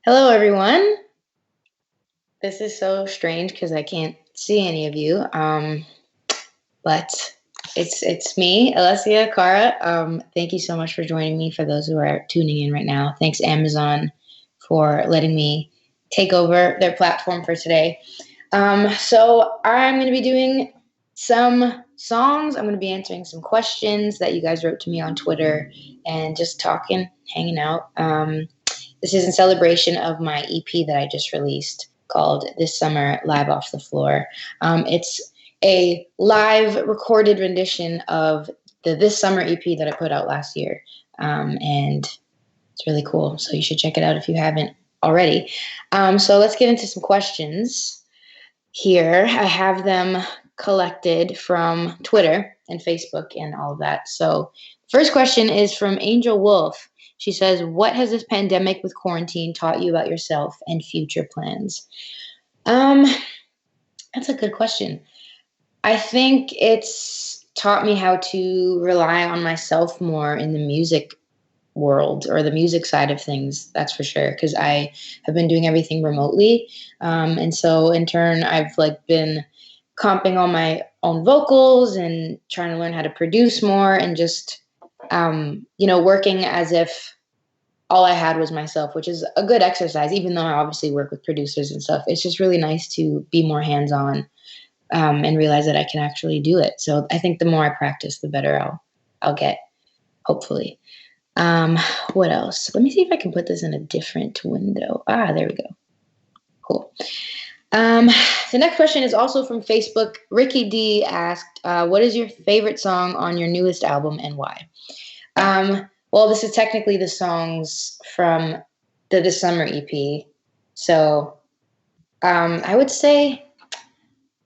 Hello, everyone. This is so strange because I can't see any of you. But it's me, Alessia Cara. Thank you so much for joining me. For those who are tuning in right now, thanks Amazon for letting me take over their platform for today. So I'm going to be doing some songs. I'm going to be answering some questions that you guys wrote to me on Twitter, and just talking, hanging out. This is in celebration of my EP that I just released called This Summer Live Off the Floor. It's a live recorded rendition of the This Summer EP that I put out last year. And it's really cool. So you should check it out if you haven't already. So let's get into some questions here. I have them collected from Twitter and Facebook and all of that. So first question is from Angel Wolf. She says, what has this pandemic with quarantine taught you about yourself and future plans? Um, that's a good question. I think it's taught me how to rely on myself more in the music world, or the music side of things, that's for sure, because I have been doing everything remotely. And so in turn, I've been comping all my own vocals and trying to learn how to produce more, and just working as if all I had was myself, which is a good exercise, even though I obviously work with producers and stuff. It's just really nice to be more hands-on, and realize that I can actually do it. So I think the more I practice, the better I'll get, hopefully. Um, what else? Let me see if I can put this in a different window. There we go. Cool. The next question is also from Facebook. Ricky D asked, what is your favorite song on your newest album and why? Well, this is technically the songs from the Summer EP. So I would say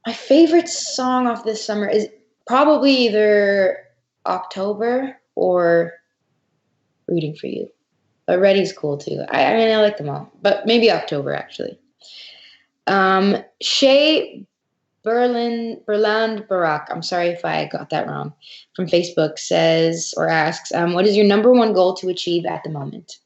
my favorite song off this summer is probably either October or Rooting for You. But Ready's cool too. I mean, I like them all, but maybe October actually. Shay Berland Barak, I'm sorry if I got that wrong, from Facebook says or asks, what is your number one goal to achieve at the moment?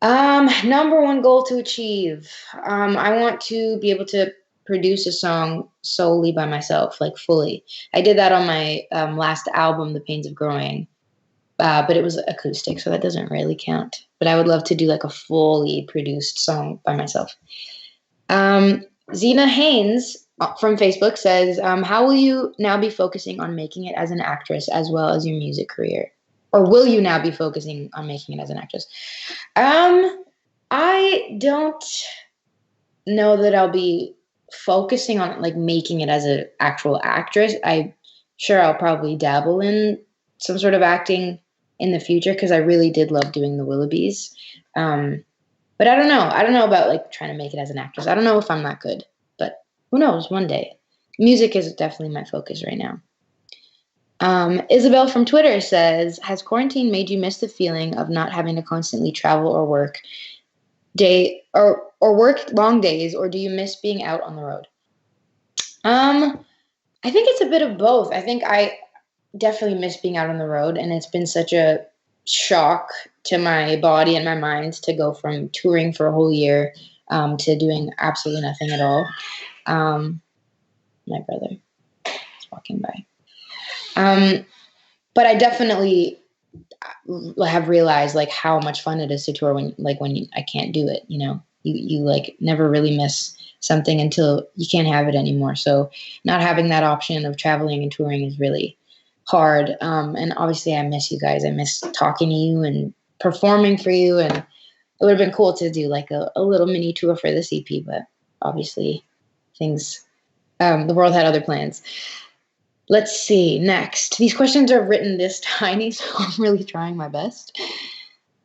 Number one goal to achieve. I want to be able to produce a song solely by myself, like fully. I did that on my last album, The Pains of Growing. But it was acoustic, so that doesn't really count. But I would love to do like a fully produced song by myself. Zena Haynes from Facebook says, how will you now be focusing on making it as an actress as well as your music career? Or will you now be focusing on making it as an actress? I don't know that I'll be focusing on making it as an actual actress. I'm sure I'll probably dabble in some sort of acting in the future, because I really did love doing the Willoughbys. But I don't know. I don't know about trying to make it as an actress. I don't know if I'm that good, but who knows? One day. Music is definitely my focus right now. Isabel from Twitter says, has quarantine made you miss the feeling of not having to constantly travel or work work long days, or do you miss being out on the road? I think it's a bit of both. I think I definitely miss being out on the road, and it's been such a shock to my body and my mind to go from touring for a whole year to doing absolutely nothing at all. My brother is walking by. But I definitely have realized how much fun it is to tour when I can't do it. You never really miss something until you can't have it anymore. So not having that option of traveling and touring is really hard. And obviously I miss you guys. I miss talking to you and performing for you. And it would have been cool to do a little mini tour for this EP, but obviously the world had other plans. Let's see, next. These questions are written this tiny, so I'm really trying my best.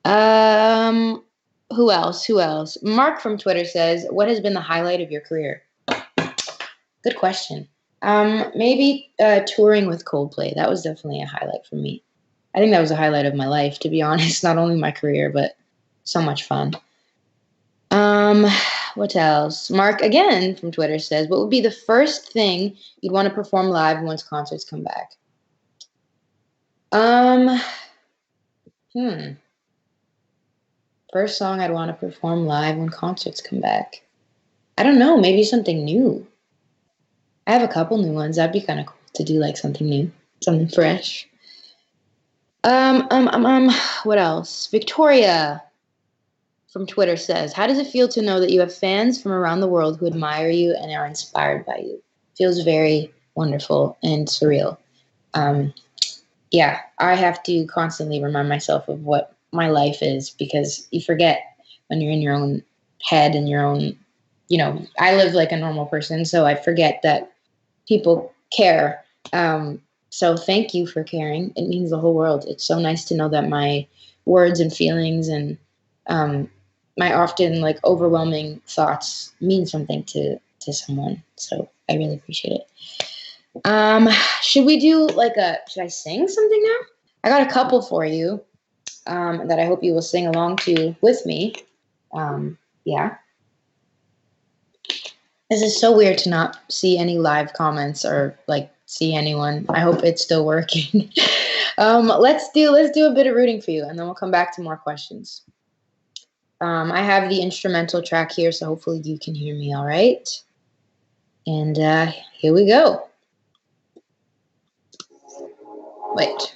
Who else? Mark from Twitter says, what has been the highlight of your career? Good question. Maybe touring with Coldplay. That was definitely a highlight for me. I think that was a highlight of my life, to be honest. Not only my career, but so much fun. What else? Mark, again, from Twitter says, what would be the first thing you'd want to perform live once concerts come back? First song I'd want to perform live when concerts come back. I don't know, maybe something new. I have a couple new ones. That'd be kind of cool to do like something new, something fresh. Um, um, um, um, what else? Victoria from Twitter says, "How does it feel to know that you have fans from around the world who admire you and are inspired by you?" Feels very wonderful and surreal. Um, yeah, I have to constantly remind myself of what my life is because you forget when you're in your own head and your own, I live like a normal person, so I forget that people care. So thank you for caring. It means the whole world. It's so nice to know that my words and feelings and um, my often like overwhelming thoughts mean something to someone. So I really appreciate it. Um, should we do should I sing something now? I got a couple for you that I hope you will sing along to with me. Yeah. This is so weird to not see any live comments or like see anyone. I hope it's still working. Let's do a bit of rooting for you, and then we'll come back to more questions. I have the instrumental track here, so hopefully you can hear me all right. And here we go. Wait.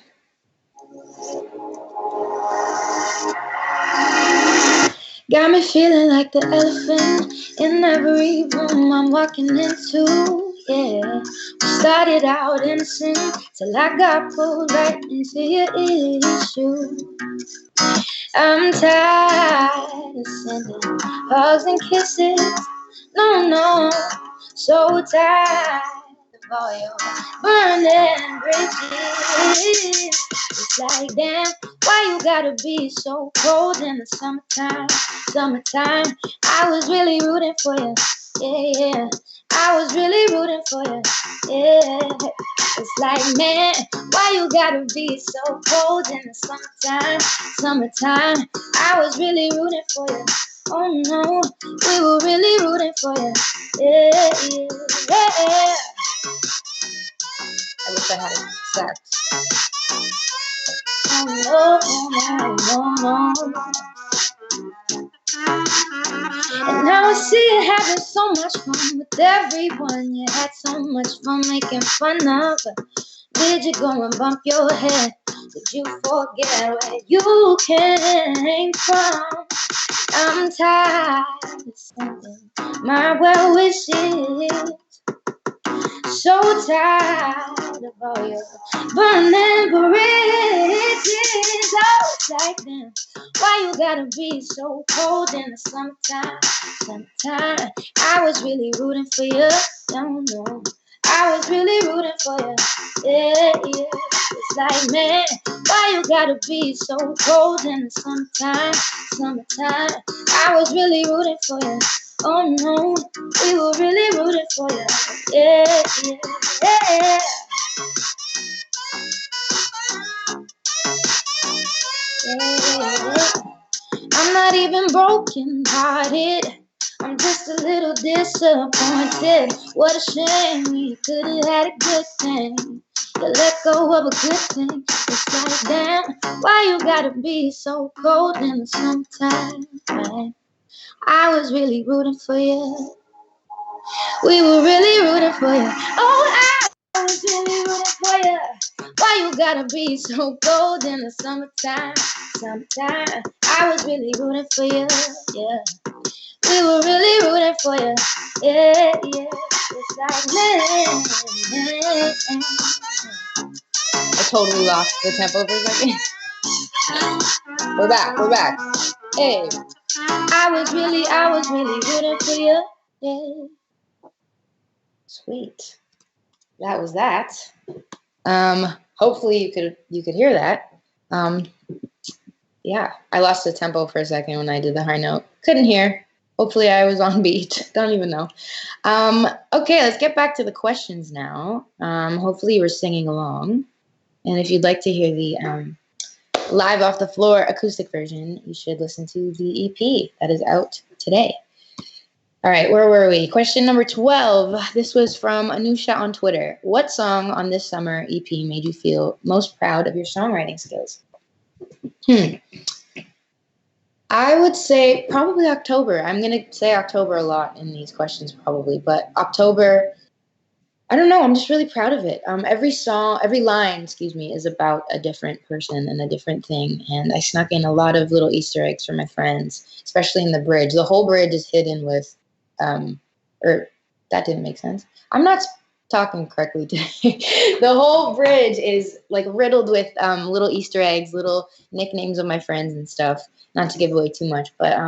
Got me feeling like the elephant in every room I'm walking into. Yeah, we started out innocent till I got pulled right into your issue. I'm tired of sending hugs and kisses. No, no, so tired of all your burning bridges. It's like, damn, why you gotta be so cold in the summertime? Summertime, I was really rooting for you. Yeah, yeah, I was really rooting for you. Yeah, it's like, man, why you gotta be so cold in the summertime? Summertime, I was really rooting for you. Oh no, we were really rooting for you. Yeah, yeah, yeah. I wish I had a sax. Oh no, no, no, no. And now I see you having so much fun with everyone. You had so much fun making fun of. Did you go and bump your head? Did you forget where you came from? I'm tired of sending my well wishes. So tired of all your burning bridges. Oh, it's like them. Why you gotta be so cold in the summertime? Summertime, I was really rooting for you. No, no, I was really rooting for you. Yeah, yeah. It's like, man, why you gotta be so cold in the summertime? Summertime, I was really rooting for you. Oh no, we were really rooting for you. Yeah, yeah, yeah. Yeah. I'm not even broken hearted. I'm just a little disappointed. What a shame, we could have had a good thing. You let go of a good thing. It's like, damn, why you gotta be so cold in the summertime? Right? I was really rooting for you. We were really rooting for you. Oh, I was really rooting for you. Why you gotta be so cold in the summertime? Summertime, I was really rooting for you. Yeah, we were really rooting for you. Yeah, yeah. It's like, man. I totally lost the tempo for a second. We're back. We're back. Hey, I was really rooting for you. Yeah. Sweet. That was that. Hopefully you could hear that. Yeah, I lost the tempo for a second when I did the high note. Couldn't hear. Hopefully I was on beat. Don't even know. Okay, let's get back to the questions now. Hopefully you were singing along. And if you'd like to hear the live off the floor acoustic version, you should listen to the EP that is out today. All right, where were we? Question number 12. This was from Anusha on Twitter. What song on this summer EP made you feel most proud of your songwriting skills? I would say probably October. I'm going to say October a lot in these questions probably, but October, I don't know. I'm just really proud of it. Every song, every line, excuse me, is about a different person and a different thing. And I snuck in a lot of little Easter eggs for my friends, especially in the bridge. The whole bridge is hidden with, or that didn't make sense. I'm not talking correctly today. The whole bridge is like riddled with little Easter eggs, little nicknames of my friends and stuff. Not to give away too much, but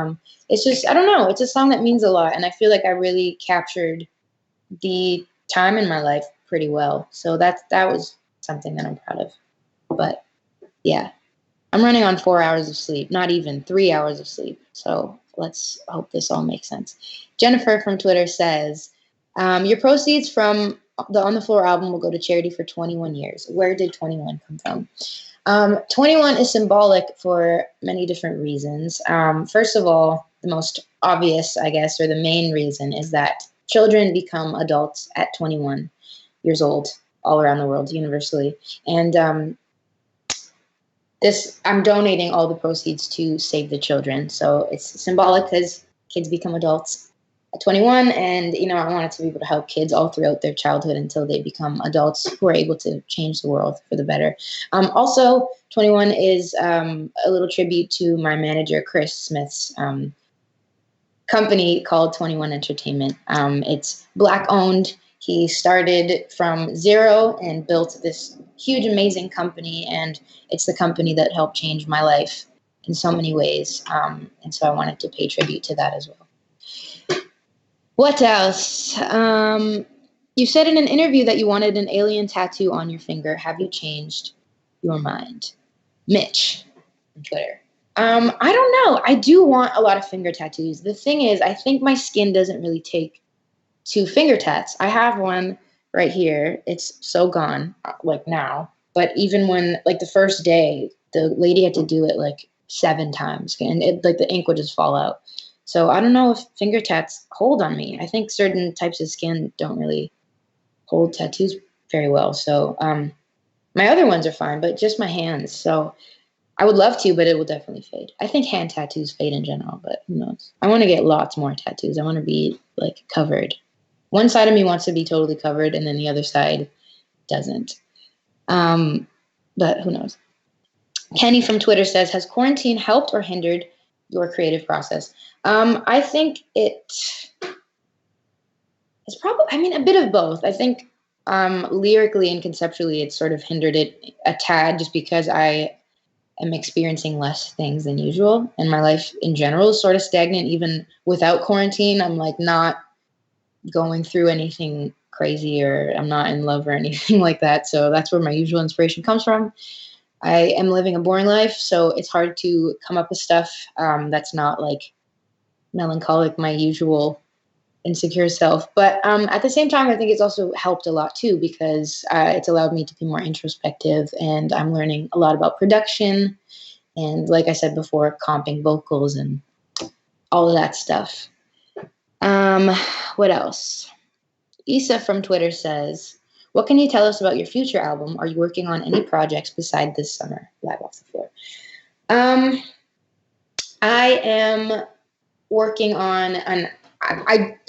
it's just, I don't know. It's a song that means a lot. And I feel like I really captured the time in my life pretty well. So that was something that I'm proud of. But yeah, I'm running on 4 hours of sleep, not even 3 hours of sleep. So let's hope this all makes sense. Jennifer from Twitter says, your proceeds from the On the Floor album will go to charity for 21 years. Where did 21 come from? 21 is symbolic for many different reasons. First of all, the most obvious, I guess, or the main reason is that children become adults at 21 years old all around the world, universally. And I'm donating all the proceeds to Save the Children. So it's symbolic because kids become adults at 21, and I wanted to be able to help kids all throughout their childhood until they become adults who are able to change the world for the better. Also, 21 is a little tribute to my manager, Chris Smith's company called 21 Entertainment. It's Black owned. He started from zero and built this huge, amazing company, and it's the company that helped change my life in so many ways. And so I wanted to pay tribute to that as well. What else? You said in an interview that you wanted an alien tattoo on your finger. Have you changed your mind? Mitch on Twitter. I don't know. I do want a lot of finger tattoos. The thing is, I think my skin doesn't really take to finger tats. I have one right here. It's so gone, like now. But even when, like the first day, the lady had to do it like 7 times, and like the ink would just fall out. So I don't know if finger tats hold on me. I think certain types of skin don't really hold tattoos very well. So my other ones are fine, but just my hands. So I would love to, but it will definitely fade. I think hand tattoos fade in general, but who knows? I want to get lots more tattoos. I want to be like covered. One side of me wants to be totally covered, and then the other side doesn't. But who knows? Kenny from Twitter says, has quarantine helped or hindered your creative process? I think it's probably, a bit of both. I think lyrically and conceptually, it's sort of hindered it a tad just because I am experiencing less things than usual, and my life in general is sort of stagnant. Even without quarantine, I'm like not going through anything crazy, or I'm not in love or anything like that. So that's where my usual inspiration comes from. I am living a boring life, so it's hard to come up with stuff that's not like melancholic, my usual insecure self. But at the same time, I think it's also helped a lot too, because it's allowed me to be more introspective, and I'm learning a lot about production and, like I said before, comping vocals and all of that stuff. What else? Issa from Twitter says, what can you tell us about your future album? Are you working on any projects beside this summer? Live off the floor. I am working on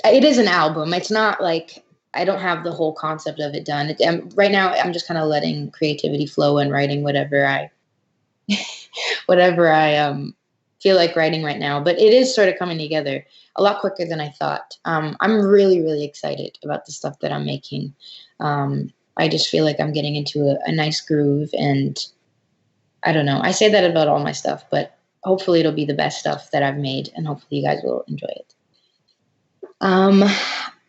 it is an album. It's not like I don't have the whole concept of it done. Right now, I'm just kind of letting creativity flow and writing whatever I feel like writing right now. But it is sort of coming together a lot quicker than I thought. I'm really, really excited about the stuff that I'm making. I just feel like I'm getting into a nice groove, and I don't know. I say that about all my stuff, but hopefully it'll be the best stuff that I've made, and hopefully you guys will enjoy it.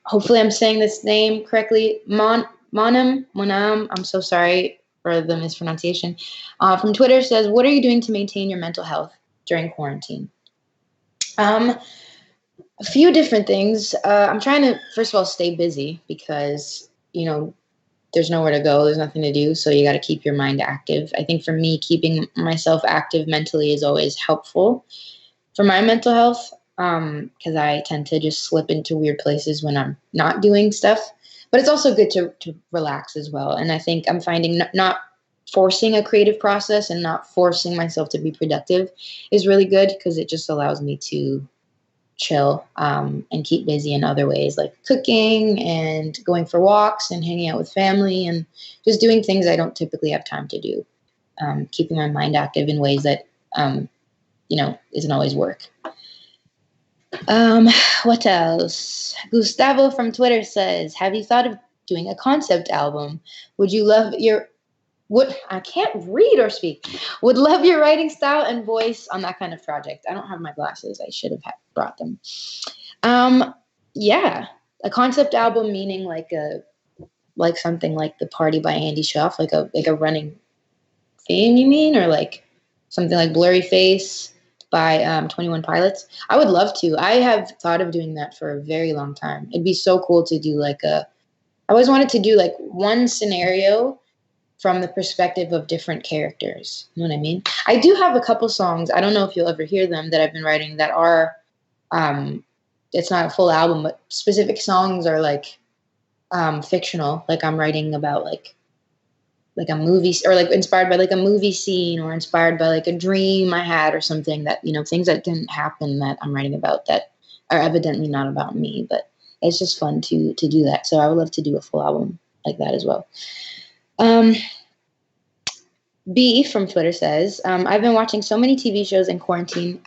Hopefully I'm saying this name correctly. Monam, I'm so sorry for the mispronunciation. From Twitter says, what are you doing to maintain your mental health during quarantine? A few different things. I'm trying to, first of all, stay busy because, there's nowhere to go. There's nothing to do. So you got to keep your mind active. I think for me, keeping myself active mentally is always helpful for my mental health, because I tend to just slip into weird places when I'm not doing stuff. But it's also good to relax as well. And I think I'm finding not forcing a creative process and not forcing myself to be productive is really good, because it just allows me to chill, and keep busy in other ways, like cooking and going for walks and hanging out with family and just doing things I don't typically have time to do. Keeping my mind active in ways that, isn't always work. Um, what else? Gustavo from Twitter says, "Have you thought of doing a concept album? Would you love your would I can't read or speak. Would love your writing style and voice on that kind of project." I don't have my glasses. I should have brought them. Um, yeah, a concept album, meaning like something like "The Party" by Andy Schuff, like a running theme, you mean, or like something like "Blurry Face" by 21 Pilots. I would love to. I have thought of doing that for a very long time. It'd be so cool to do I always wanted to do like one scenario from the perspective of different characters. You know what I mean? I do have a couple songs. I don't know if you'll ever hear them, that I've been writing that are, it's not a full album, but specific songs are like fictional. Like I'm writing about like a movie, or like inspired by like a movie scene, or inspired by like a dream I had or something, that, things that didn't happen, that I'm writing about, that are evidently not about me, but it's just fun to do that. So I would love to do a full album like that as well. Um, B from Twitter says, "I've been watching so many TV shows in quarantine.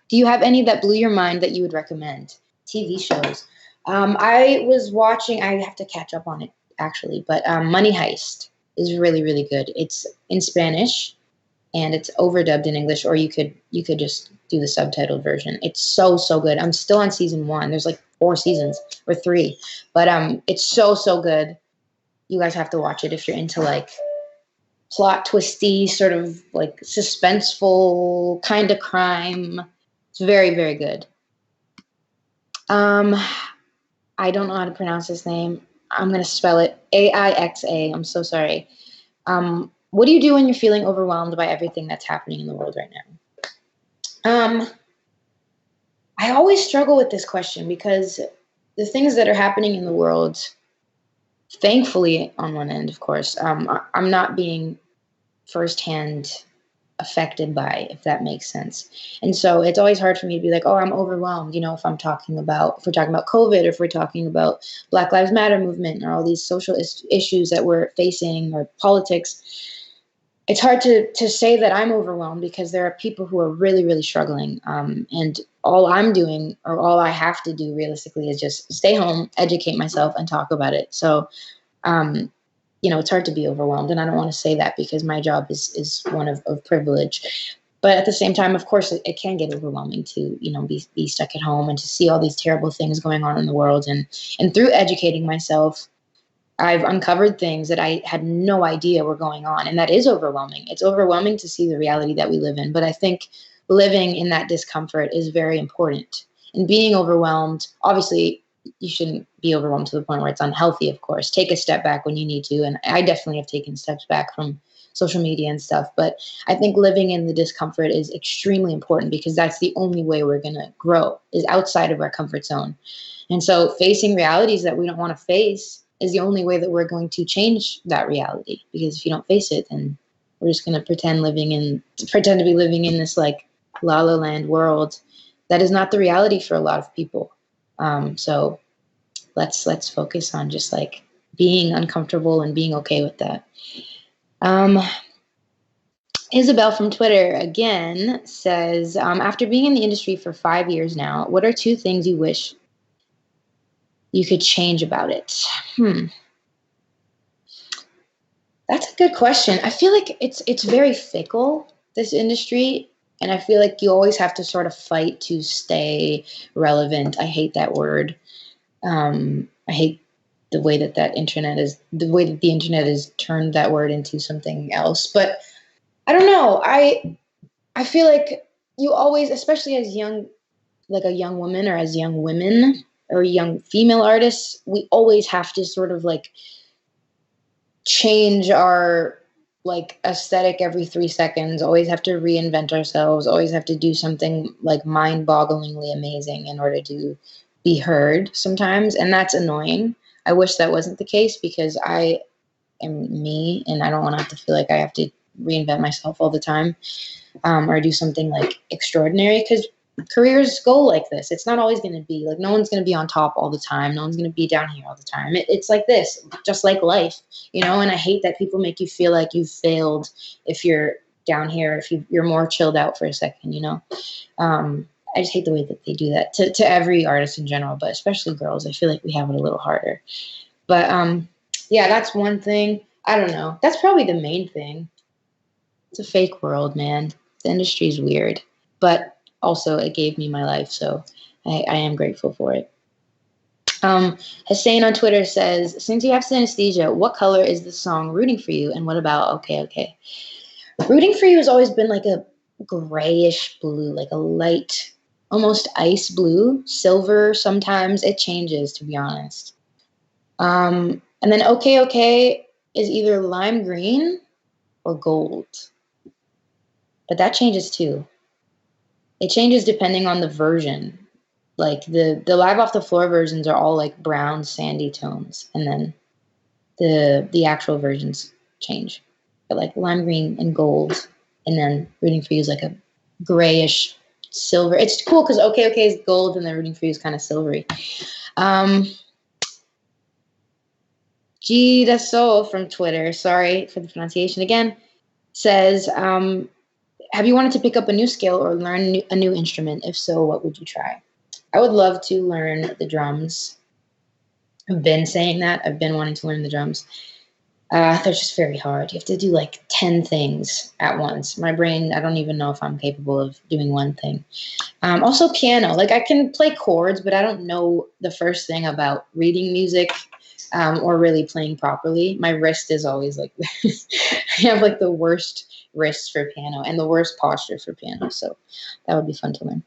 Do you have any that blew your mind that you would recommend?" TV shows. I was watching. I have to catch up on it actually, but Money Heist is really really good. It's in Spanish and it's overdubbed in English, or you could just do the subtitled version. It's so so good. I'm still on season 1. There's like 4 seasons or 3, but it's so so good. You guys have to watch it if you're into like plot twisty, sort of like suspenseful kind of crime. It's very, very good. Um, I don't know how to pronounce his name. I'm going to spell it Aixa. I'm so sorry. What do you do when you're feeling overwhelmed by everything that's happening in the world right now? I always struggle with this question, because the things that are happening in the world, thankfully, on one end, of course, I'm not being firsthand affected by, if that makes sense. And so it's always hard for me to be like, oh, I'm overwhelmed, if we're talking about COVID, or if we're talking about Black Lives Matter movement, or all these social issues that we're facing, or politics. It's hard to say that I'm overwhelmed, because there are people who are really, really struggling. And all I'm doing, or all I have to do realistically, is just stay home, educate myself, and talk about it. So, it's hard to be overwhelmed. And I don't want to say that, because my job is one of privilege. But at the same time, of course, it can get overwhelming to, be stuck at home and to see all these terrible things going on in the world. And through educating myself, I've uncovered things that I had no idea were going on. And that is overwhelming. It's overwhelming to see the reality that we live in. But I think living in that discomfort is very important. And being overwhelmed, obviously, you shouldn't be overwhelmed to the point where it's unhealthy, of course. Take a step back when you need to. And I definitely have taken steps back from social media and stuff. But I think living in the discomfort is extremely important, because that's the only way we're going to grow, is outside of our comfort zone. And so facing realities that we don't want to face is the only way that we're going to change that reality. Because if you don't face it, then we're just going to pretend to be living in this like la la land world that is not the reality for a lot of people. So let's focus on just like being uncomfortable and being okay with that. Isabel from Twitter again says, after being in the industry for 5 years now, what are 2 things you wish you could change about it? That's a good question. I feel like it's very fickle, this industry, and I feel like you always have to sort of fight to stay relevant. I hate that word. I hate the way that the internet has turned that word into something else. But I don't know. I feel like you always, especially as a young woman, or as young women, or young female artists, we always have to sort of like change our like aesthetic every 3 seconds, always have to reinvent ourselves, always have to do something like mind-bogglingly amazing in order to be heard sometimes. And that's annoying. I wish that wasn't the case, because I am me, and I don't want to have to feel like I have to reinvent myself all the time, or do something like extraordinary, because careers go like this. It's not always going to be like, no one's going to be on top all the time. No one's going to be down here all the time. It's like this, just like life, and I hate that people make you feel like you've failed if you're down here, if you're more chilled out for a second, I just hate the way that they do that to every artist in general, but especially girls. I feel like we have it a little harder. But yeah, that's one thing. I don't know. That's probably the main thing. It's a fake world, man. The industry is weird, but also it gave me my life, so I am grateful for it. Hussein on Twitter says, since you have synesthesia, what color is the song Rooting for You, and what about Okay, Okay? Rooting for You has always been like a grayish blue, like a light, almost ice blue, silver sometimes. It changes, to be honest. And then Okay, Okay is either lime green or gold. But that changes too. It changes depending on the version. Like the live off the floor versions are all like brown, sandy tones, and then the actual versions change. But like lime green and gold, and then Rooting for You is like a grayish silver. It's cool because Okay, Okay is gold, and then Rooting for You is kind of silvery. G Da Soul from Twitter, sorry for the pronunciation again, says, have you wanted to pick up a new skill or learn a new instrument? If so, what would you try? I would love to learn the drums. I've been saying that. I've been wanting to learn the drums. They're just very hard. You have to do like 10 things at once. My brain, I don't even know if I'm capable of doing one thing. Also piano. Like I can play chords, but I don't know the first thing about reading music or really playing properly. My wrist is always like this. I have like the worst wrists for piano and the worst posture for piano. So that would be fun to learn.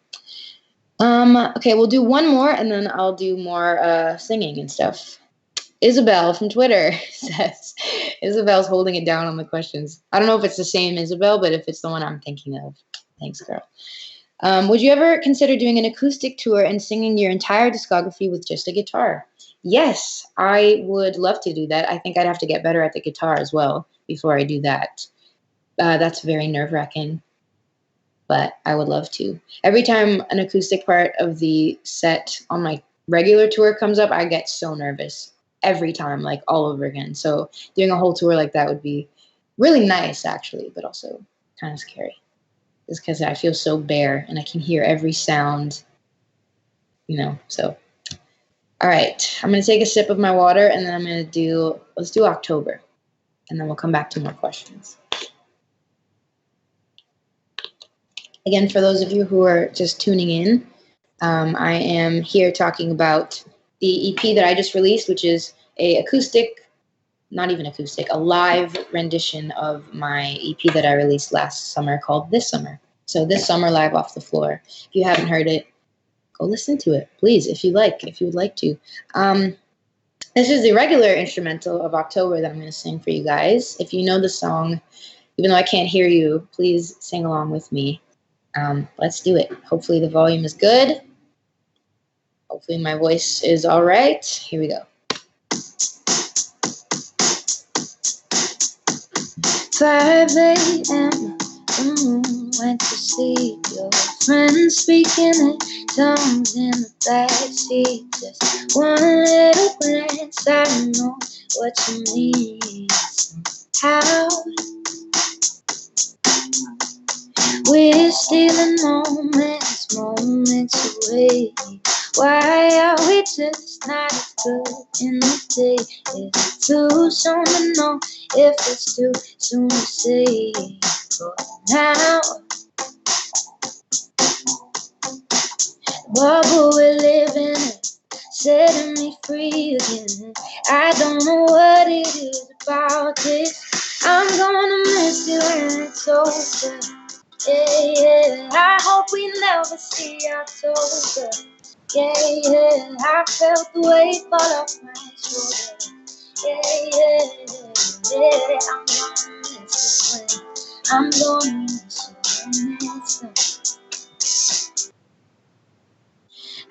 Okay, we'll do one more and then I'll do more singing and stuff. Isabel from Twitter says, Isabel's holding it down on the questions. I don't know if it's the same Isabel, but if it's the one I'm thinking of, thanks, girl. Would you ever consider doing an acoustic tour and singing your entire discography with just a guitar? Yes, I would love to do that. I think I'd have to get better at the guitar as well before I do that. That's very nerve-wracking, but I would love to. Every time an acoustic part of the set on my regular tour comes up, I get so nervous. Every time, like all over again. So doing a whole tour like that would be really nice, actually, but also kind of scary. Just because I feel so bare and I can hear every sound, so. All right, I'm going to take a sip of my water and then I'm going to let's do October. And then we'll come back to more questions. Again, for those of you who are just tuning in, I am here talking about the EP that I just released, which is a live rendition of my EP that I released last summer called This Summer. So This Summer, live off the floor. If you haven't heard it, go listen to it, please, if you would like to. This is the regular instrumental of October that I'm going to sing for you guys. If you know the song, even though I can't hear you, please sing along with me. Let's do it. Hopefully the volume is good. Hopefully my voice is all right. Here we go. 5 a.m. The moon went to sleep. Your friends speaking in tongues in the backseat. Just one little glance, I know what you mean. How we're stealing moments away. Why are we just not as good in the day? Is it too soon to know if it's too soon to say? For now, the bubble we're living in, setting me free again. I don't know what it is about this. I'm gonna miss you when it's over. Yeah, I hope we never see October. Yeah, I felt the weight fall off my shoulder. Yeah, I'm gonna miss you when I'm gonna miss you when it's done.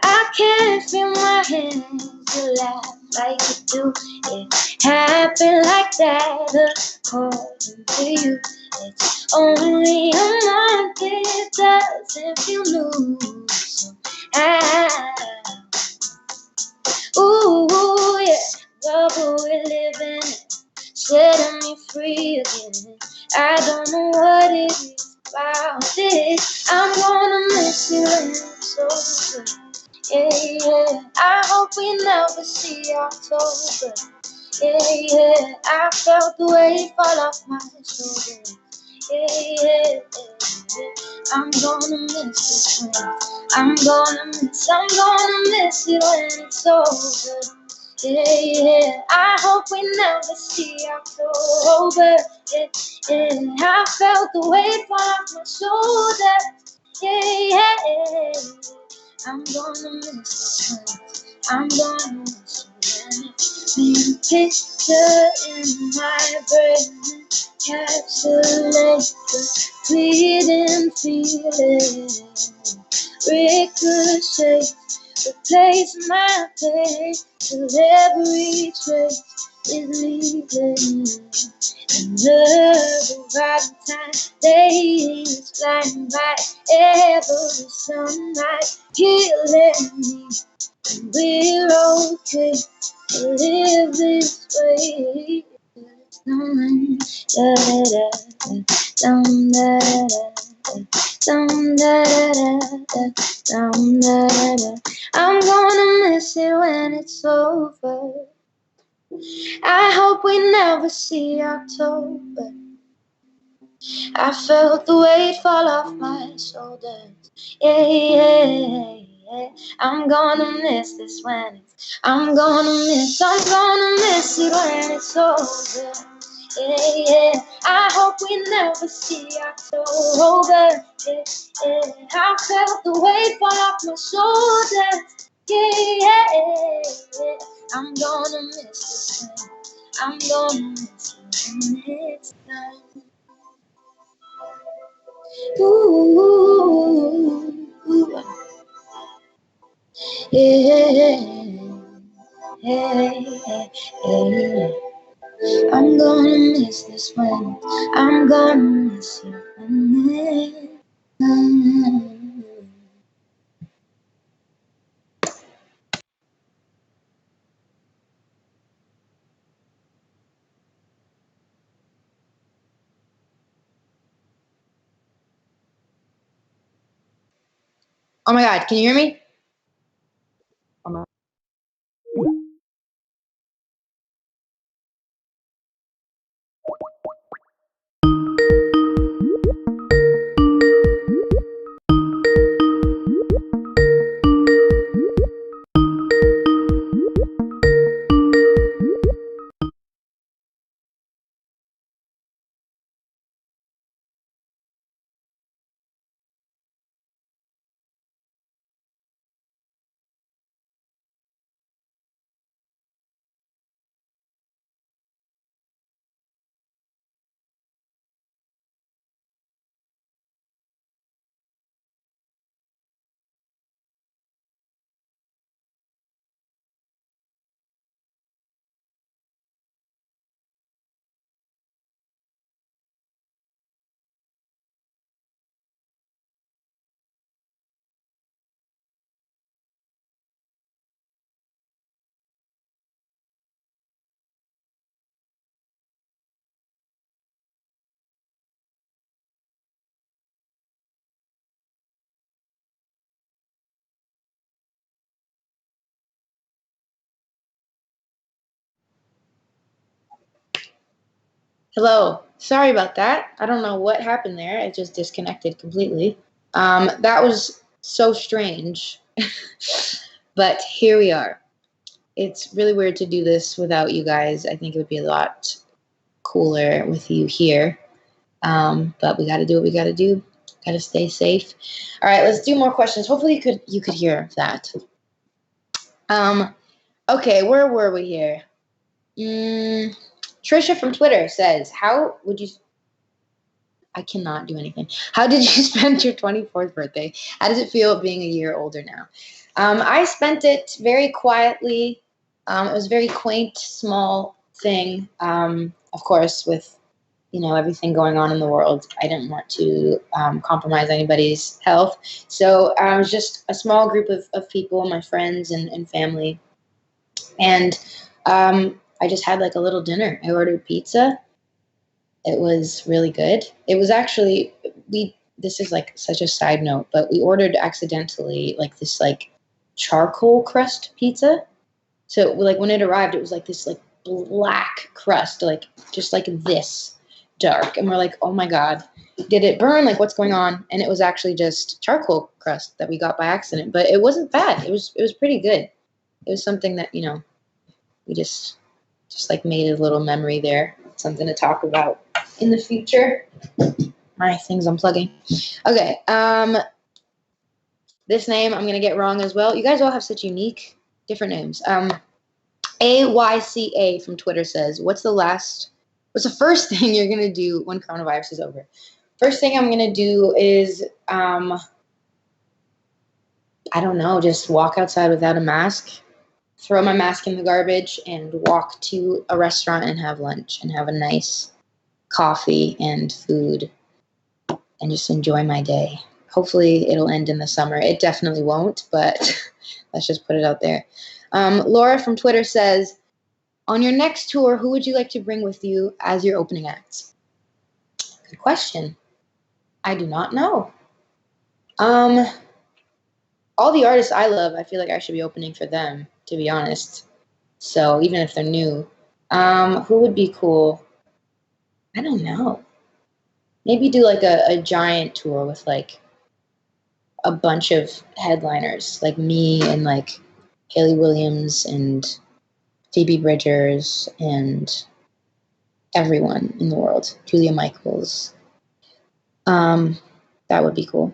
I can't feel my hands to laugh like you do. It happened like that, according to you. It's only a month, it doesn't feel new. So ooh, yeah, bubble we're living in, setting me free again. I don't know what it is about this. I'm gonna miss you when it's over. Yeah, yeah. I hope we never see October. Yeah, yeah. I felt the weight fall off my shoulders. Yeah, yeah, yeah. I'm gonna miss this when I'm gonna miss it when it's over. Yeah, yeah. I hope we never see October. Yeah, yeah. I felt the weight fall off my shoulders. Yeah, yeah, yeah. I'm gonna miss it when I'm gonna miss it when it's picture in my brain. Encapsulate the fleeting feeling. Ricochet, replace my pain till every trace is leaving. Another rotten time, days flying by, every sunlight killing me. And we're okay to live this way. Dum da da dum da da dum da da dum da da. I'm gonna miss it when it's over. I hope we never see October. I felt the weight fall off my shoulders. Yeah, yeah, yeah. I'm gonna miss this when I'm gonna miss it when it's over. Yeah, yeah. I hope we never see October. Yeah, yeah. I felt the weight fall off my shoulders. Yeah, yeah, yeah. I'm gonna miss this when I'm gonna miss it when it's time. Ooh, yeah, yeah, yeah. I'm gonna miss this one. I'm gonna miss you when Oh my God, can you hear me? Oh my Hello. Sorry about that. I don't know what happened there. It just disconnected completely. That was so strange. But here we are. It's really weird to do this without you guys. I think it would be a lot cooler with you here. But we got to do what we got to do. Got to stay safe. All right, let's do more questions. Hopefully you could hear that. Okay, where were we here? Trisha from Twitter says, "How would you?" I cannot do anything. How did you spend your 24th birthday? How does it feel being a year older now? I spent it very quietly. It was a very quaint, small thing. Of course, with everything going on in the world, I didn't want to compromise anybody's health. So it was just a small group of people, my friends and family, and I just had like a little dinner. I ordered pizza. It was really good. It was actually we. This is like such a side note, but we ordered accidentally like this like charcoal crust pizza. So like when it arrived, it was like this like black crust, like just like this dark, and we're like, oh my god, did it burn? Like what's going on? And it was actually just charcoal crust that we got by accident, but it wasn't bad. It was pretty good. It was something that we just like made a little memory there, something to talk about in the future. My things unplugging. Okay, this name I'm gonna get wrong as well. You guys all have such unique, different names. AYCA from Twitter says, what's the first thing you're gonna do when coronavirus is over? First thing I'm gonna do is I don't know, just walk outside without a mask, throw my mask in the garbage, and walk to a restaurant and have lunch and have a nice coffee and food and just enjoy my day. Hopefully it'll end in the summer. It definitely won't, but let's just put it out there. Laura from Twitter says, on your next tour, who would you like to bring with you as your opening acts? Good question. I do not know. All the artists I love, I feel like I should be opening for them, to be honest. So even if they're new, who would be cool? I don't know. Maybe do like a giant tour with like a bunch of headliners, like me and like Haley Williams and Phoebe Bridgers and everyone in the world. Julia Michaels. That would be cool.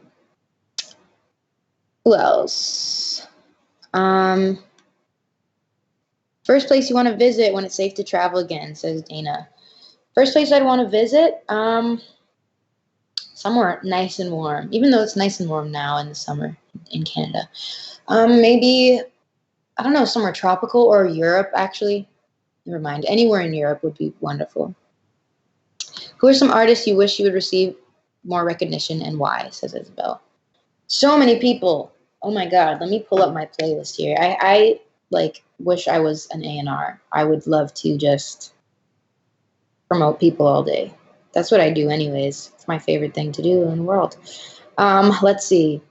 Who else? First place you want to visit when it's safe to travel again, says Dana. First place I'd want to visit, somewhere nice and warm, even though it's nice and warm now in the summer in Canada. Maybe, I don't know, somewhere tropical or Europe, actually. Never mind. Anywhere in Europe would be wonderful. Who are some artists you wish you would receive more recognition and why, says Isabel. So many people. Oh my God. Let me pull up my playlist here. I like wish I was an A&R. I would love to just promote people all day. That's what I do anyways. It's my favorite thing to do in the world. Let's see.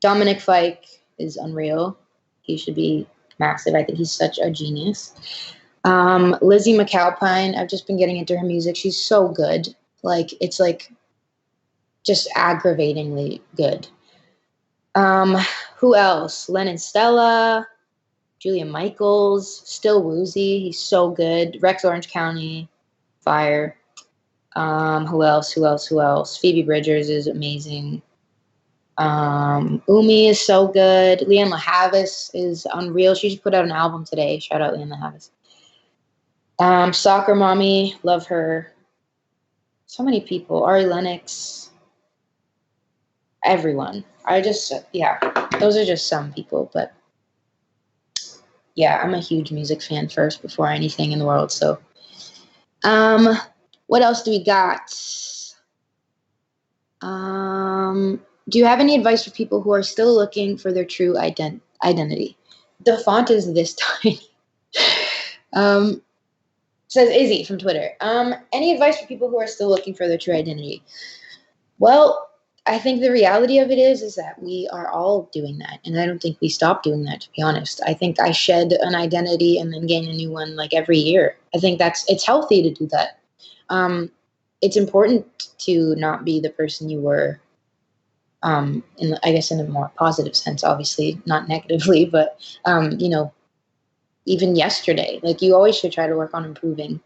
Dominic Fike is unreal. He should be massive. I think he's such a genius. Lizzie McAlpine, I've just been getting into her music. She's so good. Like, it's like just aggravatingly good. Who else? Lennon Stella, Julia Michaels, Still Woozy. He's so good. Rex Orange County, fire. Who else? Phoebe Bridgers is amazing. Umi is so good. Leanne LaHavis is unreal. She just put out an album today. Shout out Leanne LaHavis. Soccer Mommy, love her. So many people. Ari Lennox. Everyone. Those are just some people, but yeah, I'm a huge music fan first before anything in the world. So, what else do we got? Do you have any advice for people who are still looking for their true identity? The font is this tiny. Says Izzy from Twitter. Any advice for people who are still looking for their true identity? Well, I think the reality of it is that we are all doing that. And I don't think we stop doing that, to be honest. I think I shed an identity and then gain a new one like every year. I think it's healthy to do that. It's important to not be the person you were, I guess in a more positive sense, obviously, not negatively, but, even yesterday, like you always should try to work on improving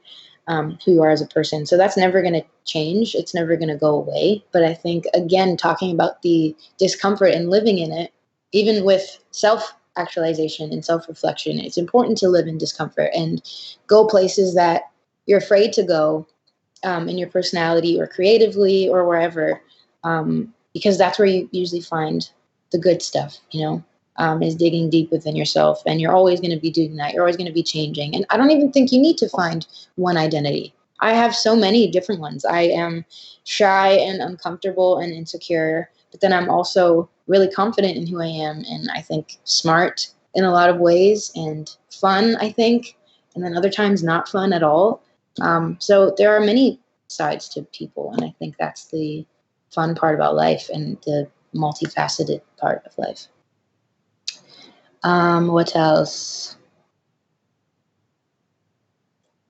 who you are as a person. So that's never going to change. It's never going to go away. But I think, again, talking about the discomfort and living in it, even with self-actualization and self-reflection, it's important to live in discomfort and go places that you're afraid to go in your personality or creatively or wherever, because that's where you usually find the good stuff, is digging deep within yourself. And you're always going to be doing that. You're always going to be changing. And I don't even think you need to find one identity. I have so many different ones. I am shy and uncomfortable and insecure, but then I'm also really confident in who I am, and I think smart in a lot of ways, and fun, I think, and then other times not fun at all. So there are many sides to people, and I think that's the fun part about life and the multifaceted part of life. What else?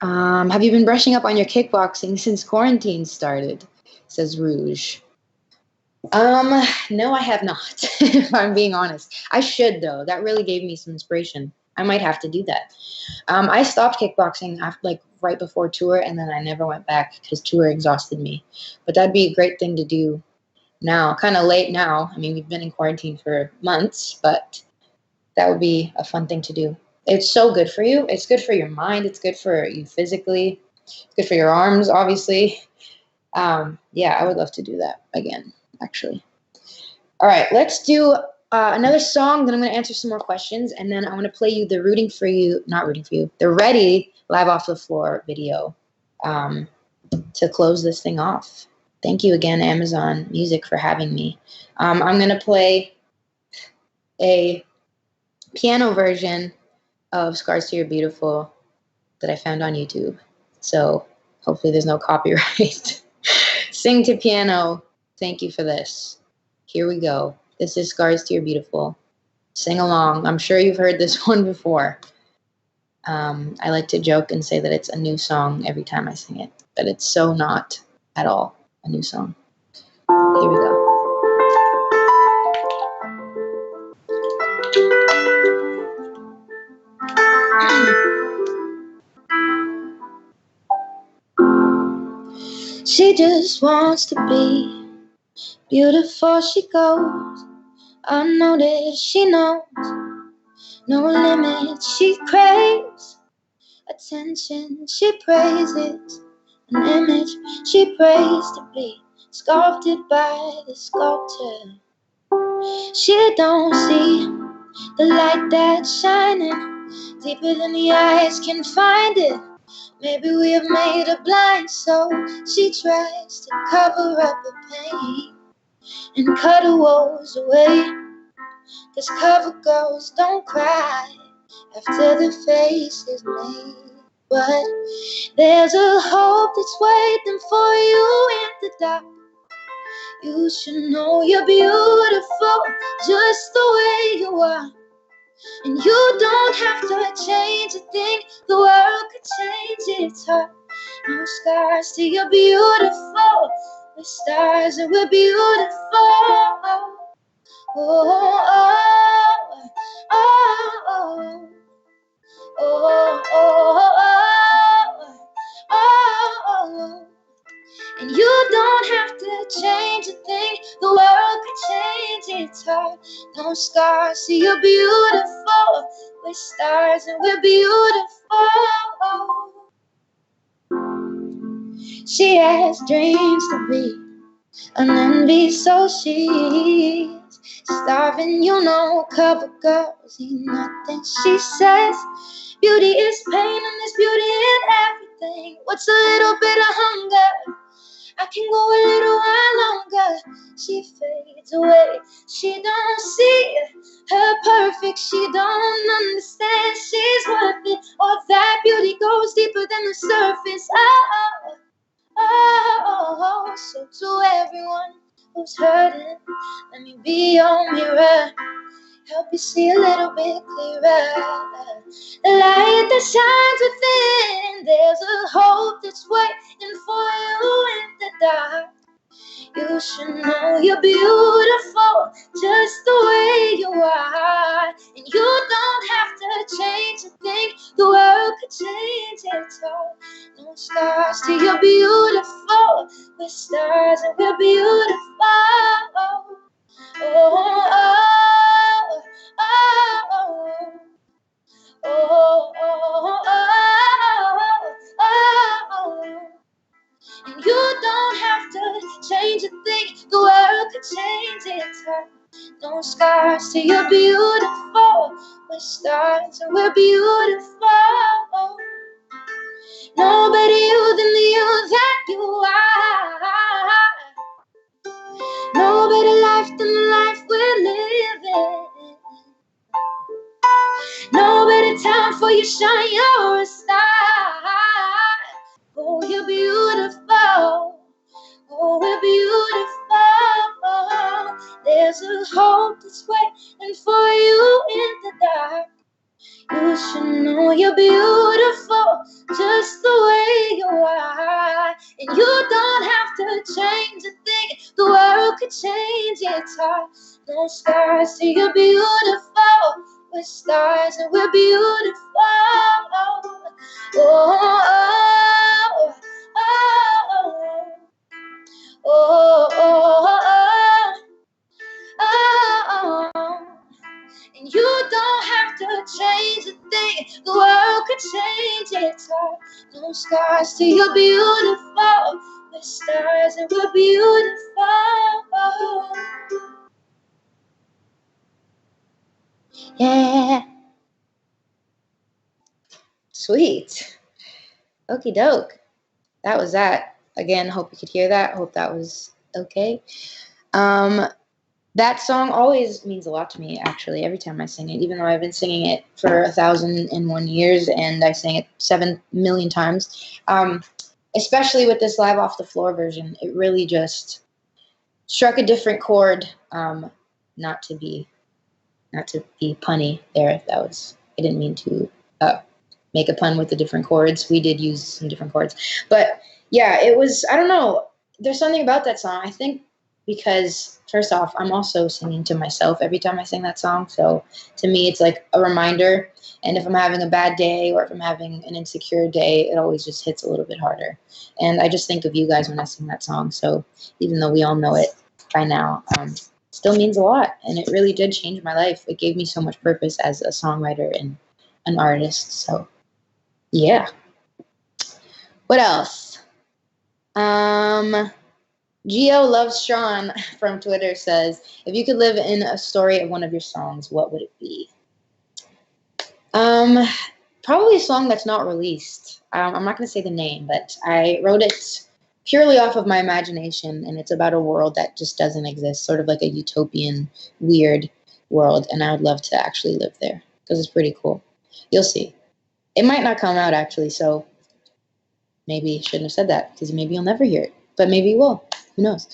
Have you been brushing up on your kickboxing since quarantine started? Says Rouge. No, I have not, if I'm being honest. I should, though. That really gave me some inspiration. I might have to do that. I stopped kickboxing after, like, right before tour, and then I never went back because tour exhausted me. But that'd be a great thing to do now. Kind of late now. I mean, we've been in quarantine for months, but that would be a fun thing to do. It's so good for you. It's good for your mind. It's good for you physically. It's good for your arms, obviously. Yeah, I would love to do that again, actually. All right, let's do another song. Then I'm going to answer some more questions, and then I'm going to play you the not rooting for you, the Ready Live Off the Floor video to close this thing off. Thank you again, Amazon Music, for having me. I'm going to play a piano version of Scars to Your Beautiful that I found on YouTube. So hopefully there's no copyright. Sing to piano. Thank you for this. Here we go. This is Scars to Your Beautiful. Sing along. I'm sure you've heard this one before. I like to joke and say that it's a new song every time I sing it, but it's so not at all a new song. Here we go. She just wants to be beautiful. She goes unnoticed. She knows no limit. She craves attention. She praises an image. She prays to be sculpted by the sculptor. She don't see the light that's shining deeper than the eyes can find it. Maybe we have made her blind, so she tries to cover up the pain and cut her woes away. 'Cause cover girls don't cry after the face is made. But there's a hope that's waiting for you in the dark. You should know you're beautiful just the way you are. And you don't have to change a thing. The world could change its heart. No scars till you're beautiful. We're stars and we're beautiful. Oh, oh, oh, oh, oh, oh, oh. And you don't have to change a thing. The world could change its heart. No scars, see you're beautiful. We're stars and we're beautiful. She has dreams to be an envy, so she's starving. You know, cover girls eat nothing. She says beauty is pain and there's beauty in everything. What's a little bit of hunger? I can go a little while longer. She fades away. She don't see her perfect. She don't understand she's worth it. Or that beauty goes deeper than the surface. Oh, oh, oh, oh. So to everyone who's hurting, let me be your mirror. Help you see a little bit clearer. The light that shines within. There's a hope that's waiting for you in the dark. You should know you're beautiful just the way you are. And you don't have to change a thing. The world could change its heart. No scars till you're beautiful. We're stars and we're beautiful. Oh, oh, oh, oh, oh, oh. And you don't have to change a thing. The world could change its heart. No scars till you're beautiful. We're stars and we're beautiful. No better you than the you that you are. No better life than the life we're living. No better time for you shine, you're a star. Oh, you're beautiful. Oh, we're beautiful. There's a hope that's waiting for you in the dark. You should know you're beautiful just the way you are. And you don't have to change a thing. The world could change its heart. No scars till you're beautiful. We're stars and we're beautiful. Oh, oh, oh, oh, oh, oh, oh. And you don't have to change a thing. The world could change its heart. No scars till you're beautiful. We're stars and we're beautiful. Yeah. Sweet. Okie doke. That was that. Again, hope you could hear that. Hope that was okay. That song always means a lot to me, actually, every time I sing it, even though I've been singing it for 1,001 years and I sang it 7 million times. Especially with this live off the floor version, it really just struck a different chord. Not to be punny there. I didn't mean to make a pun with the different chords. We did use some different chords, but yeah, it was. I don't know. There's something about that song. I think because first off, I'm also singing to myself every time I sing that song. So to me, it's like a reminder. And if I'm having a bad day or if I'm having an insecure day, it always just hits a little bit harder. And I just think of you guys when I sing that song. So even though we all know it by now, it still means a lot. And it really did change my life. It gave me so much purpose as a songwriter and an artist. So yeah. What else? Geo Loves Sean from Twitter says, if you could live in a story of one of your songs, what would it be? Probably a song that's not released. I'm not going to say the name, but I wrote it purely off of my imagination, and it's about a world that just doesn't exist, sort of like a utopian, weird world, and I would love to actually live there because it's pretty cool. You'll see. It might not come out, actually, so maybe shouldn't have said that because maybe you'll never hear it, but maybe you will. Who knows?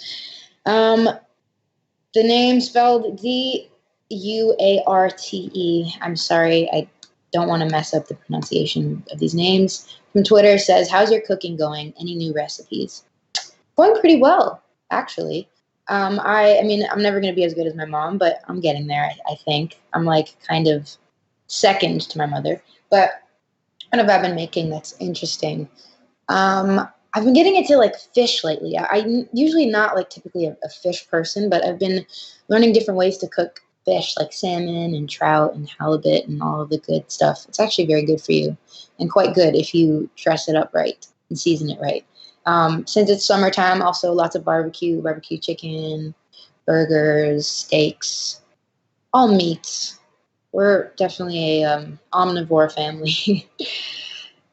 The name spelled Duarte. I'm sorry, I don't want to mess up the pronunciation of these names. From Twitter says, how's your cooking going? Any new recipes? Going pretty well, actually. I mean, I'm never going to be as good as my mom, but I'm getting there, I think. I'm like kind of second to my mother. But what have I been making that's interesting? I've been getting into like fish lately. I'm usually not like typically a fish person, but I've been learning different ways to cook fish like salmon and trout and halibut and all of the good stuff. It's actually very good for you and quite good if you dress it up right and season it right. Since it's summertime, also lots of barbecue chicken, burgers, steaks, all meats. We're definitely a omnivore family.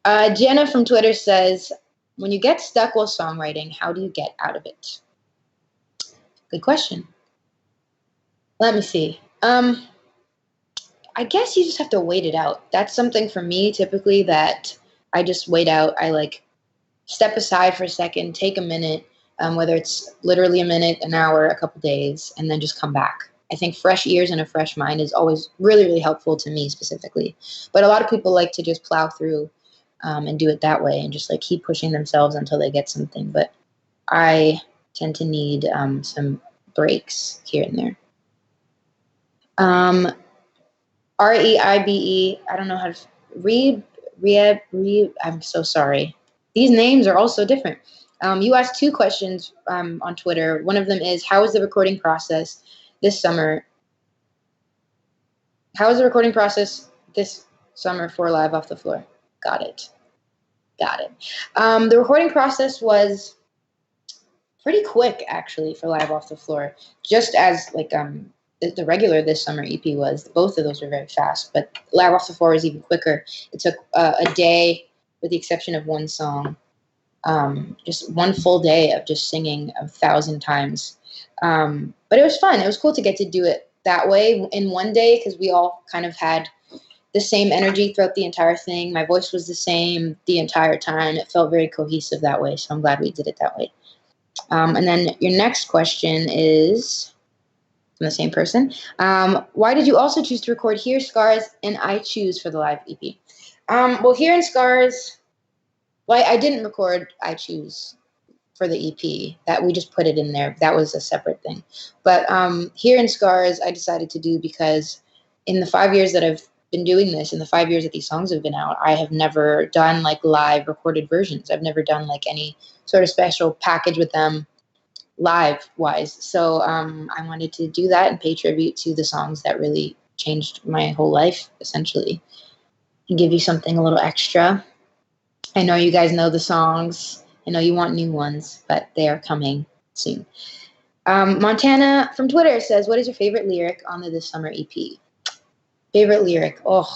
Jenna from Twitter says, when you get stuck while songwriting, how do you get out of it? Good question. Let me see. I guess you just have to wait it out. That's something for me typically that I just wait out. I like step aside for a second, take a minute, whether it's literally a minute, an hour, a couple days, and then just come back. I think fresh ears and a fresh mind is always really, really helpful to me specifically. But a lot of people like to just plow through and do it that way and just like keep pushing themselves until they get something. But I tend to need some breaks here and there. Reibe, I don't know how to read. I'm so sorry. These names are all so different. You asked two questions on Twitter. One of them is, how is the recording process this summer? How is the recording process this summer for Live Off the Floor? Got it. The recording process was pretty quick, actually, for Live Off the Floor. Just as, like, the regular This Summer EP was. Both of those were very fast, but Live Off the Floor was even quicker. It took a day, with the exception of one song, just one full day of just singing 1,000 times. But it was fun. It was cool to get to do it that way in one day, because we all kind of had the same energy throughout the entire thing. My voice was the same the entire time. It felt very cohesive that way, so I'm glad we did it that way. And then your next question is from the same person. Why did you also choose to record Here Scars and I Choose for the live EP? Well, Here in Scars, well, I didn't record I Choose for the EP. That we just put it in there. That was a separate thing. But Here in Scars, I decided to do because in the 5 years that I've been doing this, in the 5 years that these songs have been out, I have never done like live recorded versions. I've never done like any sort of special package with them live wise. So I wanted to do that and pay tribute to the songs that really changed my whole life, essentially, and give you something a little extra. I know you guys know the songs. I know you want new ones, but they are coming soon. Montana from Twitter says, what is your favorite lyric on the This Summer EP? Favorite lyric? Oh,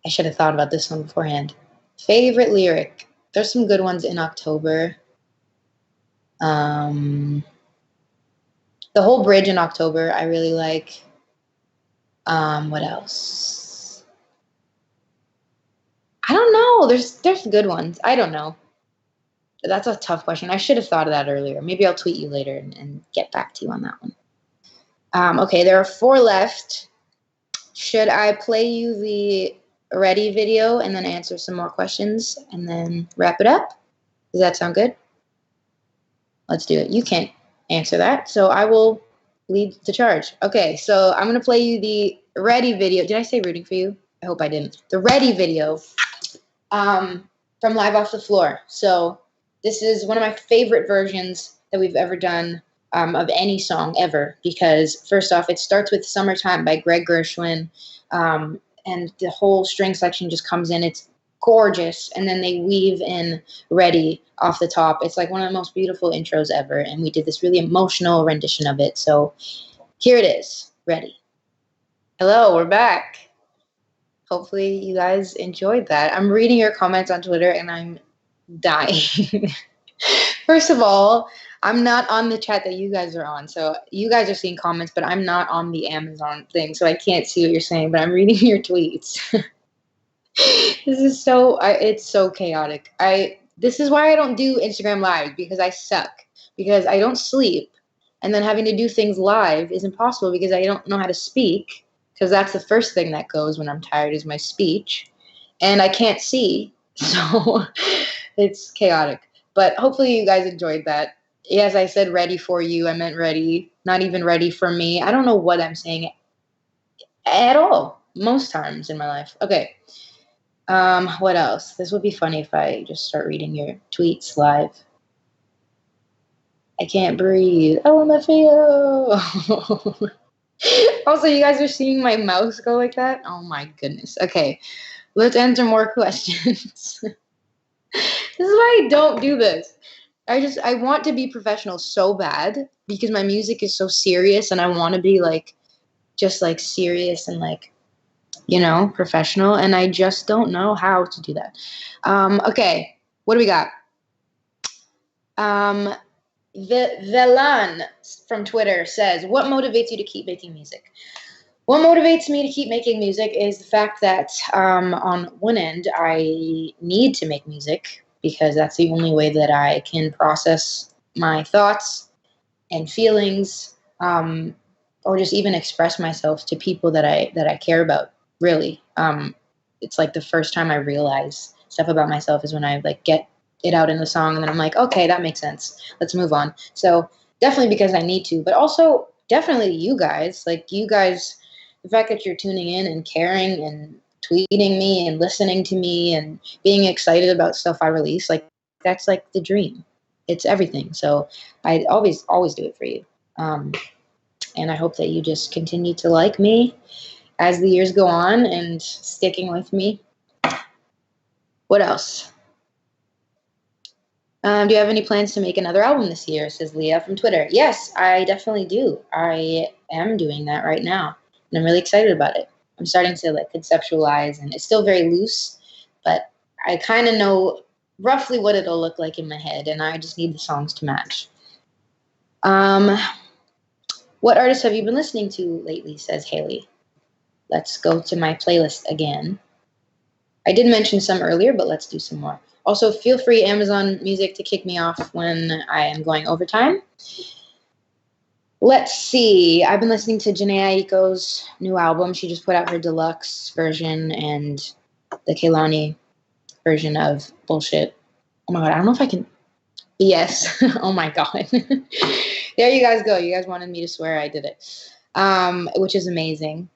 I should have thought about this one beforehand. Favorite lyric? There's some good ones in October. The whole bridge in October, I really like. What else? I don't know. There's good ones. I don't know. That's a tough question. I should have thought of that earlier. Maybe I'll tweet you later and get back to you on that one. Okay, there are 4 left. Should I play you the Ready video and then answer some more questions and then wrap it up? Does that sound good? Let's do it. You can't answer that, so I will lead the charge. Okay, so I'm going to play you the Ready video. Did I say rooting for you? I hope I didn't. The Ready video from Live Off the Floor. So this is one of my favorite versions that we've ever done of any song ever, because first off, it starts with Summertime by Greg Gershwin, and the whole string section just comes in. It's gorgeous, and then they weave in Ready off the top. It's like one of the most beautiful intros ever, and we did this really emotional rendition of it. So here it is, Ready. Hello, we're back. Hopefully you guys enjoyed that. I'm reading your comments on Twitter and I'm dying. First of all, I'm not on the chat that you guys are on. So you guys are seeing comments, but I'm not on the Amazon thing, so I can't see what you're saying, but I'm reading your tweets. This is it's so chaotic. This is why I don't do Instagram Live, because I suck, because I don't sleep, and then having to do things live is impossible because I don't know how to speak, because that's the first thing that goes when I'm tired is my speech, and I can't see, so it's chaotic. But hopefully you guys enjoyed that. Yes, I said ready for you. I meant ready, not even ready for me. I don't know what I'm saying at all most times in my life. Okay. What else? This would be funny if I just start reading your tweets live. I can't breathe. I want to feel. Also, you guys are seeing my mouse go like that? Oh my goodness. Okay, let's answer more questions. This is why I don't do this. I want to be professional so bad because my music is so serious and I want to be just serious and professional, and I just don't know how to do that. Okay, what do we got? Velan from Twitter says, what motivates you to keep making music? What motivates me to keep making music is the fact that on one end, I need to make music because that's the only way that I can process my thoughts and feelings, or just even express myself to people that I care about. Really, it's like the first time I realize stuff about myself is when I get it out in the song, and then I'm like, okay, that makes sense. Let's move on. So definitely because I need to, but also definitely you guys, the fact that you're tuning in and caring and tweeting me and listening to me and being excited about stuff I release, that's the dream. It's everything. So I always do it for you. And I hope that you just continue to like me as the years go on and sticking with me. What else? Do you have any plans to make another album this year? Says Leah from Twitter. Yes, I definitely do. I am doing that right now, and I'm really excited about it. I'm starting to like conceptualize, and it's still very loose, but I kind of know roughly what it'll look like in my head, and I just need the songs to match. Um, what artists have you been listening to lately? Says Haley. Let's go to my playlist again. I did mention some earlier, but let's do some more. Also, feel free, Amazon Music, to kick me off when I am going overtime. Let's see. I've been listening to Janae Aiko's new album. She just put out her deluxe version and the Kehlani version of Bullshit. Oh my God, I don't know if I can. Yes. Oh my God. There you guys go. You guys wanted me to swear I did it, which is amazing.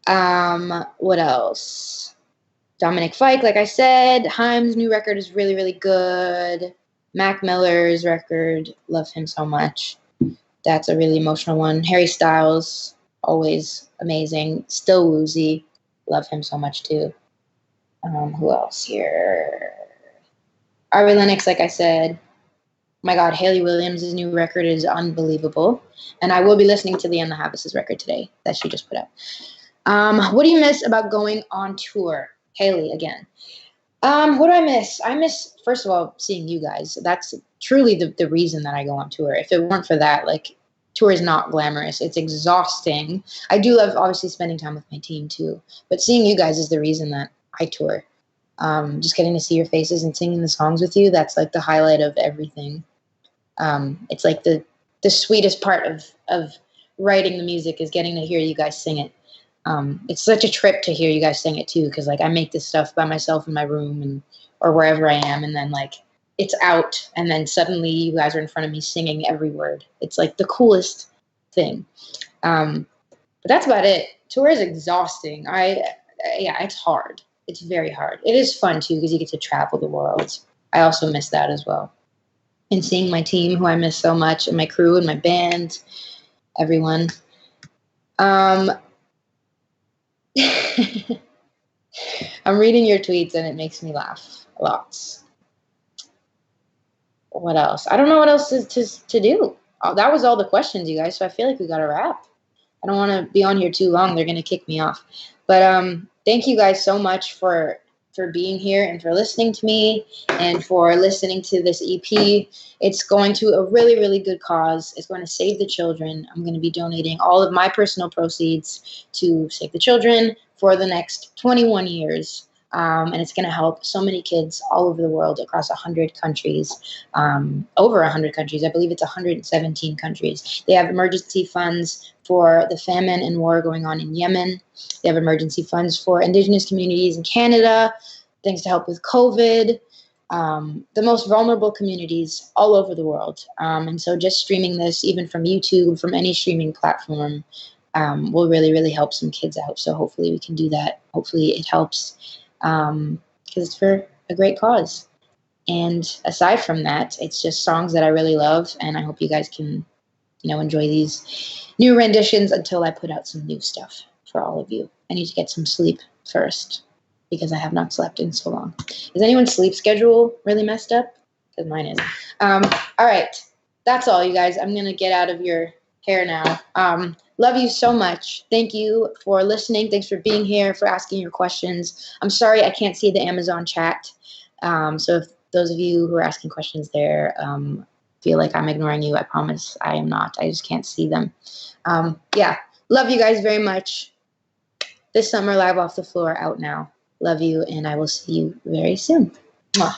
What else? Dominic Fike, like I said. Haim's new record is really, really good. Mac Miller's record, love him so much. That's a really emotional one. Harry Styles, always amazing. Still woozy, love him so much too. Who else here? Ari Lennox, like I said. My God, Hayley Williams' new record is unbelievable. And I will be listening to Leanna Havas' record today that she just put out. What do you miss about going on tour? Haley again. What do I miss? I miss, first of all, seeing you guys. That's truly the reason that I go on tour. If it weren't for that, like, tour is not glamorous. It's exhausting. I do love, obviously, spending time with my team, too. But seeing you guys is the reason that I tour. Just getting to see your faces and singing the songs with you, that's, like, the highlight of everything. It's, like, the sweetest part of writing the music is getting to hear you guys sing it. It's such a trip to hear you guys sing it too, because like I make this stuff by myself in my room or wherever I am, and then like it's out, and then suddenly you guys are in front of me singing every word. It's like the coolest thing. But that's about it. Tour is exhausting. Yeah, it's hard. It's very hard. It is fun too because you get to travel the world. I also miss that as well, and seeing my team, who I miss so much, and my crew and my band, everyone. I'm reading your tweets and it makes me laugh lots. What else? I don't know what else to do. That was all the questions, you guys. So I feel like we got to wrap. I don't want to be on here too long. They're going to kick me off. But thank you guys so much for being here and for listening to me and for listening to this EP. It's going to a really, really good cause. It's going to save the children. I'm going to be donating all of my personal proceeds to Save the Children for the next 21 years. And it's going to help so many kids all over the world across 100 countries, over 100 countries. I believe it's 117 countries. They have emergency funds for the famine and war going on in Yemen. They have emergency funds for Indigenous communities in Canada, things to help with COVID, the most vulnerable communities all over the world. And so just streaming this, even from YouTube, from any streaming platform, will really, really help some kids out. So hopefully we can do that. Hopefully it helps because it's for a great cause. And aside from that, it's just songs that I really love, and I hope you guys can, enjoy these new renditions until I put out some new stuff for all of you. I need to get some sleep first because I have not slept in so long. Is anyone's sleep schedule really messed up? Because mine is. All right. That's all, you guys. I'm going to get out of your hair now. Love you so much. Thank you for listening. Thanks for being here, for asking your questions. I'm sorry I can't see the Amazon chat. So if those of you who are asking questions there feel like I'm ignoring you, I promise I am not. I just can't see them. Yeah. Love you guys very much. This summer, Live Off the Floor out now. Love you, and I will see you very soon. Mwah.